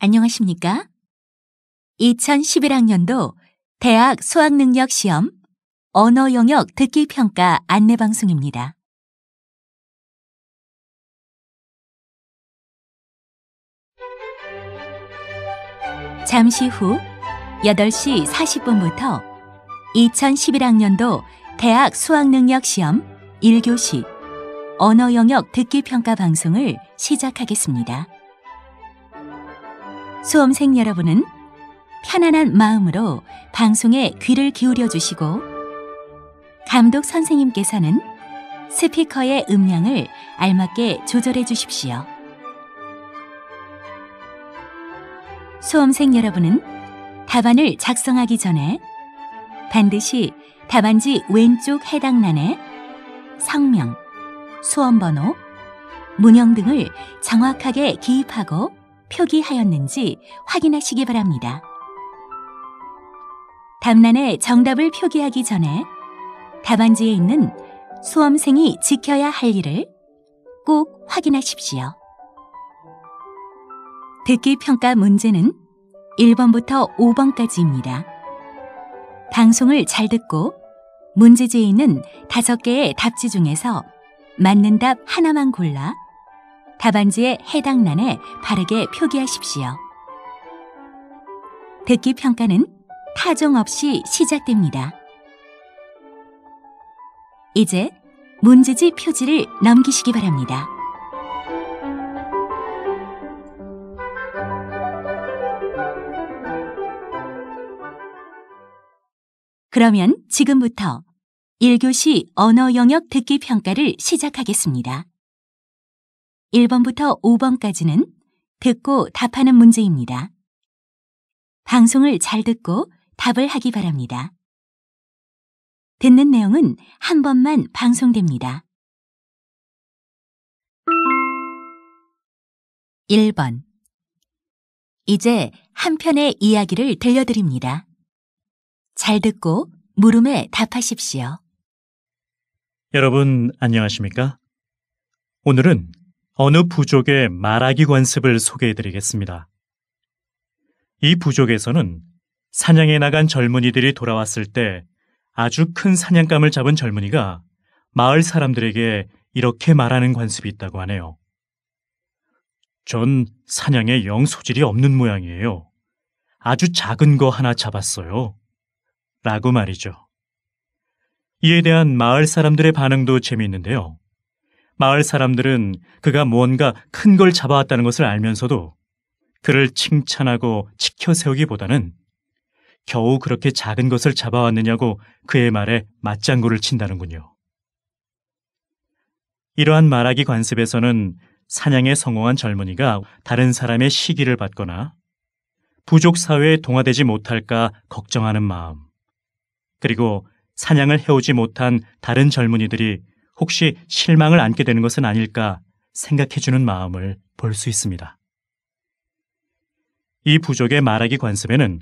안녕하십니까? 2011학년도 대학 수학능력 시험 언어 영역 듣기 평가 안내 방송입니다. 잠시 후 8시 40분부터 2011학년도 대학 수학능력 시험 1교시 언어 영역 듣기 평가 방송을 시작하겠습니다. 수험생 여러분은 편안한 마음으로 방송에 귀를 기울여 주시고 감독 선생님께서는 스피커의 음량을 알맞게 조절해 주십시오. 수험생 여러분은 답안을 작성하기 전에 반드시 답안지 왼쪽 해당란에 성명, 수험번호, 문형 등을 정확하게 기입하고 표기하였는지 확인하시기 바랍니다. 답란에 정답을 표기하기 전에 답안지에 있는 수험생이 지켜야 할 일을 꼭 확인하십시오. 듣기 평가 문제는 1번부터 5번까지입니다. 방송을 잘 듣고 문제지에 있는 5개의 답지 중에서 맞는 답 하나만 골라 답안지의 해당 란에 바르게 표기하십시오. 듣기 평가는 타종 없이 시작됩니다. 이제 문제지 표지를 넘기시기 바랍니다. 그러면 지금부터 1교시 언어 영역 듣기 평가를 시작하겠습니다. 1번부터 5번까지는 듣고 답하는 문제입니다. 방송을 잘 듣고 답을 하기 바랍니다. 듣는 내용은 한 번만 방송됩니다. 1번. 이제 한 편의 이야기를 들려드립니다. 잘 듣고 물음에 답하십시오. 여러분 안녕하십니까? 오늘은 어느 부족의 말하기 관습을 소개해드리겠습니다. 이 부족에서는 사냥에 나간 젊은이들이 돌아왔을 때 아주 큰 사냥감을 잡은 젊은이가 마을 사람들에게 이렇게 말하는 관습이 있다고 하네요. 전 사냥에 영 소질이 없는 모양이에요. 아주 작은 거 하나 잡았어요. 라고 말이죠. 이에 대한 마을 사람들의 반응도 재미있는데요. 마을 사람들은 그가 무언가 큰 걸 잡아왔다는 것을 알면서도 그를 칭찬하고 치켜 세우기보다는 겨우 그렇게 작은 것을 잡아왔느냐고 그의 말에 맞장구를 친다는군요. 이러한 말하기 관습에서는 사냥에 성공한 젊은이가 다른 사람의 시기를 받거나 부족 사회에 동화되지 못할까 걱정하는 마음, 그리고 사냥을 해오지 못한 다른 젊은이들이 혹시 실망을 안게 되는 것은 아닐까 생각해주는 마음을 볼 수 있습니다. 이 부족의 말하기 관습에는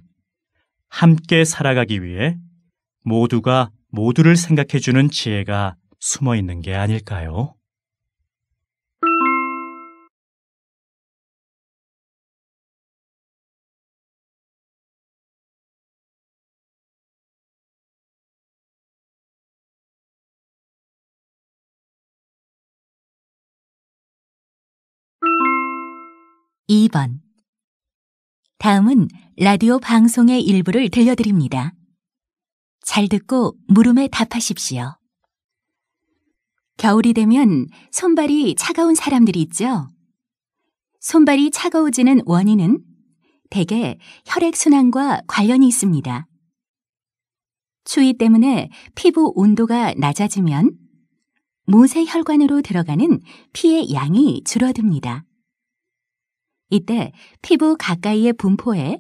함께 살아가기 위해 모두가 모두를 생각해주는 지혜가 숨어 있는 게 아닐까요? 이 번. 다음은 라디오 방송의 일부를 들려드립니다. 잘 듣고 물음에 답하십시오. 겨울이 되면 손발이 차가운 사람들이 있죠. 손발이 차가워지는 원인은 대개 혈액순환과 관련이 있습니다. 추위 때문에 피부 온도가 낮아지면 모세혈관으로 들어가는 피의 양이 줄어듭니다. 이때 피부 가까이의 분포에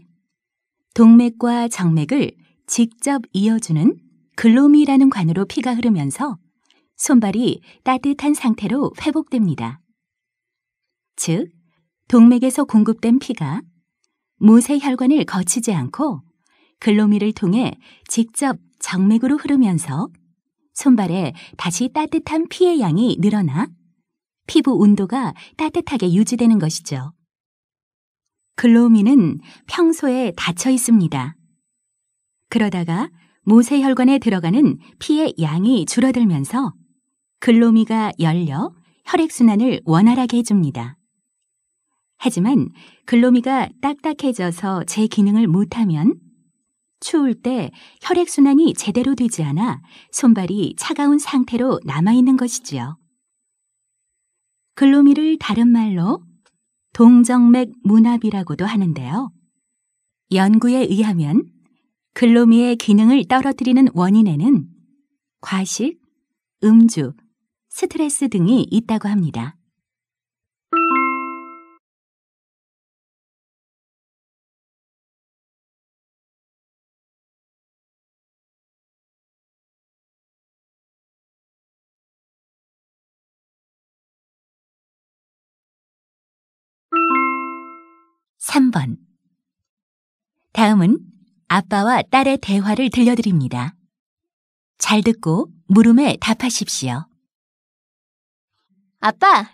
동맥과 정맥을 직접 이어주는 글로미라는 관으로 피가 흐르면서 손발이 따뜻한 상태로 회복됩니다. 즉, 동맥에서 공급된 피가 모세혈관을 거치지 않고 글로미를 통해 직접 정맥으로 흐르면서 손발에 다시 따뜻한 피의 양이 늘어나 피부 온도가 따뜻하게 유지되는 것이죠. 글로미는 평소에 닫혀 있습니다. 그러다가 모세혈관에 들어가는 피의 양이 줄어들면서 글로미가 열려 혈액순환을 원활하게 해줍니다. 하지만 글로미가 딱딱해져서 제 기능을 못하면 추울 때 혈액순환이 제대로 되지 않아 손발이 차가운 상태로 남아있는 것이지요. 글로미를 다른 말로 동정맥 문합이라고도 하는데요. 연구에 의하면 글로미의 기능을 떨어뜨리는 원인에는 과식, 음주, 스트레스 등이 있다고 합니다. (3번) 다음은 아빠와 딸의 대화를 들려드립니다. 잘 듣고 물음에 답하십시오. 아빠,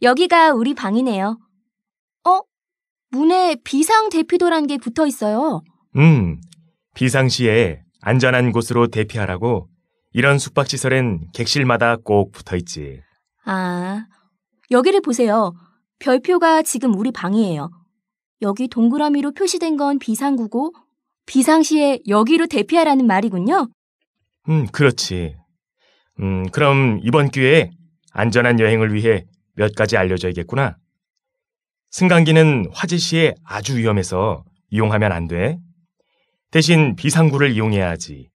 여기가 우리 방이네요. 문에 비상 대피도란 게 붙어 있어요. 비상시에 안전한 곳으로 대피하라고 이런 숙박시설엔 객실마다 꼭 붙어 있지. 아, 여기를 보세요. 별표가 지금 우리 방이에요. 여기 동그라미로 표시된 건 비상구고 비상시에 여기로 대피하라는 말이군요. 그렇지. 그럼 이번 기회에 안전한 여행을 위해 몇 가지 알려줘야겠구나. 승강기는 화재 시에 아주 위험해서 이용하면 안 돼. 대신 비상구를 이용해야 하지.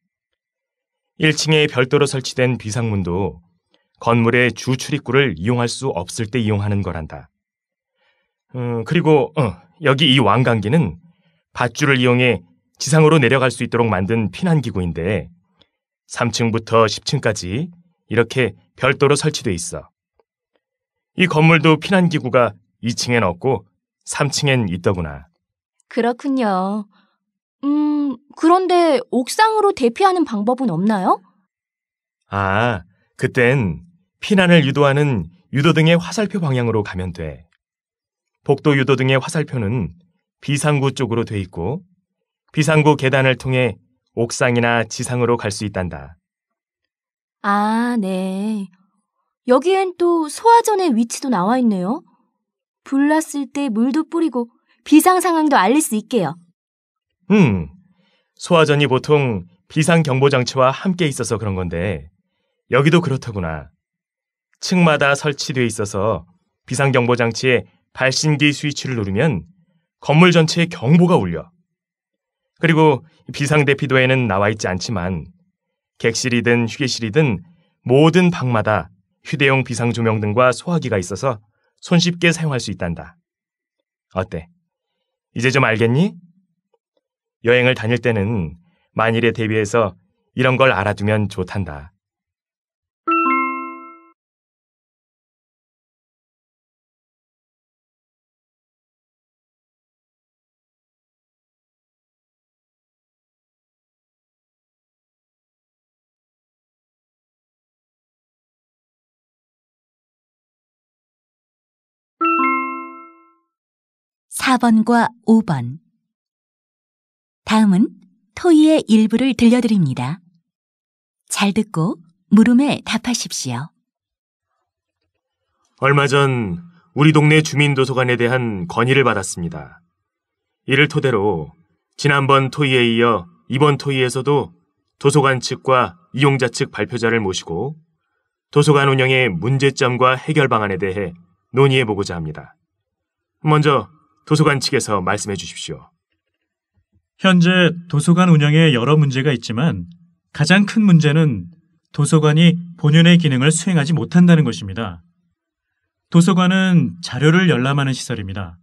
1층에 별도로 설치된 비상문도 건물의 주 출입구를 이용할 수 없을 때 이용하는 거란다. 그리고 여기 이 왕강기는 밧줄을 이용해 지상으로 내려갈 수 있도록 만든 피난기구인데 3층부터 10층까지 이렇게 별도로 설치돼 있어. 이 건물도 피난기구가 2층엔 없고 3층엔 있더구나. 그렇군요. 그런데 옥상으로 대피하는 방법은 없나요? 그땐 피난을 유도하는 유도등의 화살표 방향으로 가면 돼. 복도 유도등의 화살표는 비상구 쪽으로 돼 있고 비상구 계단을 통해 옥상이나 지상으로 갈 수 있단다. 네. 여기엔 또 소화전의 위치도 나와 있네요. 불났을 때 물도 뿌리고 비상 상황도 알릴 수 있게요. 소화전이 보통 비상경보장치와 함께 있어서 그런 건데 여기도 그렇더구나. 층마다 설치돼 있어서 비상경보장치에 발신기 스위치를 누르면 건물 전체에 경보가 울려. 그리고 비상대피도에는 나와 있지 않지만 객실이든 휴게실이든 모든 방마다 휴대용 비상조명등과 소화기가 있어서 손쉽게 사용할 수 있단다. 어때? 이제 좀 알겠니? 여행을 다닐 때는 만일에 대비해서 이런 걸 알아두면 좋단다. (4번과 5번) 다음은 토이의 일부를 들려드립니다. 잘 듣고 물음에 답하십시오. 얼마 전 우리 동네 주민도서관에 대한 건의를 받았습니다. 이를 토대로 지난번 토의에 이어 이번 토의에서도 도서관 측과 이용자 측 발표자를 모시고 도서관 운영의 문제점과 해결 방안에 대해 논의해보고자 합니다. 먼저 도서관 측에서 말씀해 주십시오. 현재 도서관 운영에 여러 문제가 있지만 가장 큰 문제는 도서관이 본연의 기능을 수행하지 못한다는 것입니다. 도서관은 자료를 열람하는 시설입니다.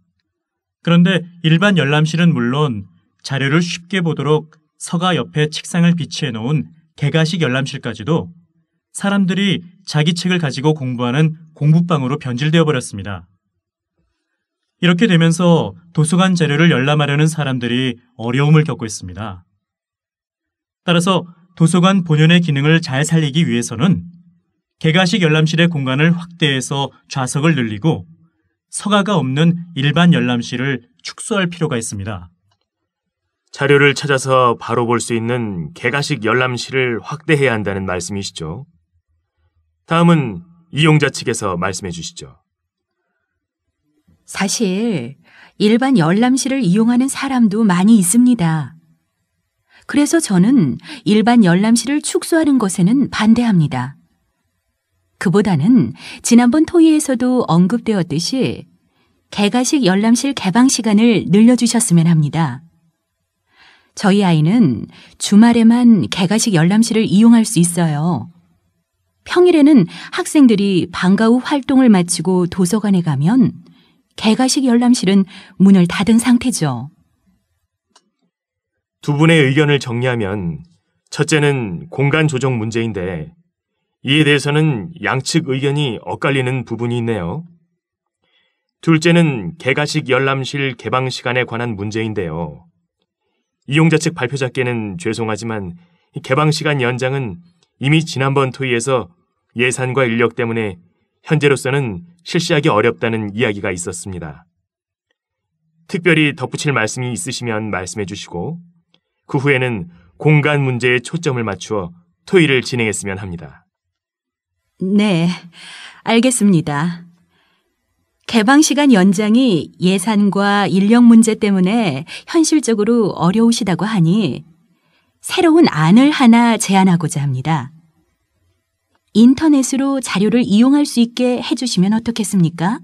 그런데 일반 열람실은 물론 자료를 쉽게 보도록 서가 옆에 책상을 비치해 놓은 개가식 열람실까지도 사람들이 자기 책을 가지고 공부하는 공부방으로 변질되어 버렸습니다. 이렇게 되면서 도서관 자료를 열람하려는 사람들이 어려움을 겪고 있습니다. 따라서 도서관 본연의 기능을 잘 살리기 위해서는 개가식 열람실의 공간을 확대해서 좌석을 늘리고 서가가 없는 일반 열람실을 축소할 필요가 있습니다. 자료를 찾아서 바로 볼 수 있는 개가식 열람실을 확대해야 한다는 말씀이시죠? 다음은 이용자 측에서 말씀해 주시죠. 사실 일반 열람실을 이용하는 사람도 많이 있습니다. 그래서 저는 일반 열람실을 축소하는 것에는 반대합니다. 그보다는 지난번 토의에서도 언급되었듯이 개가식 열람실 개방 시간을 늘려주셨으면 합니다. 저희 아이는 주말에만 개가식 열람실을 이용할 수 있어요. 평일에는 학생들이 방과 후 활동을 마치고 도서관에 가면 개가식 열람실은 문을 닫은 상태죠. 두 분의 의견을 정리하면 첫째는 공간 조정 문제인데 이에 대해서는 양측 의견이 엇갈리는 부분이 있네요. 둘째는 개가식 열람실 개방 시간에 관한 문제인데요. 이용자 측 발표자께는 죄송하지만 개방 시간 연장은 이미 지난번 토의에서 예산과 인력 때문에 현재로서는 실시하기 어렵다는 이야기가 있었습니다. 특별히 덧붙일 말씀이 있으시면 말씀해 주시고 그 후에는 공간 문제에 초점을 맞추어 토의를 진행했으면 합니다. 네, 알겠습니다. 개방 시간 연장이 예산과 인력 문제 때문에 현실적으로 어려우시다고 하니 새로운 안을 하나 제안하고자 합니다. 인터넷으로 자료를 이용할 수 있게 해주시면 어떻겠습니까?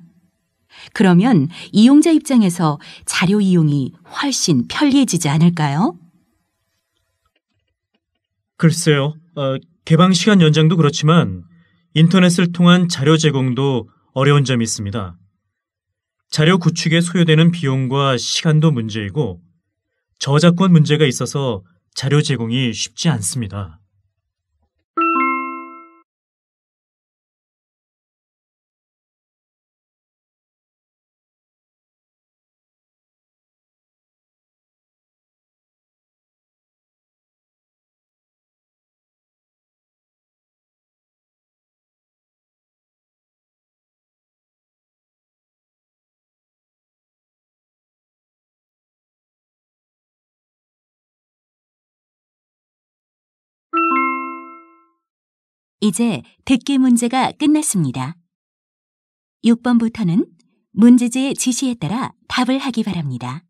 그러면 이용자 입장에서 자료 이용이 훨씬 편리해지지 않을까요? 글쎄요, 개방 시간 연장도 그렇지만 인터넷을 통한 자료 제공도 어려운 점이 있습니다. 자료 구축에 소요되는 비용과 시간도 문제이고 저작권 문제가 있어서 자료 제공이 쉽지 않습니다. 이제 듣기 문제가 끝났습니다. 6번부터는 문제지의 지시에 따라 답을 하기 바랍니다.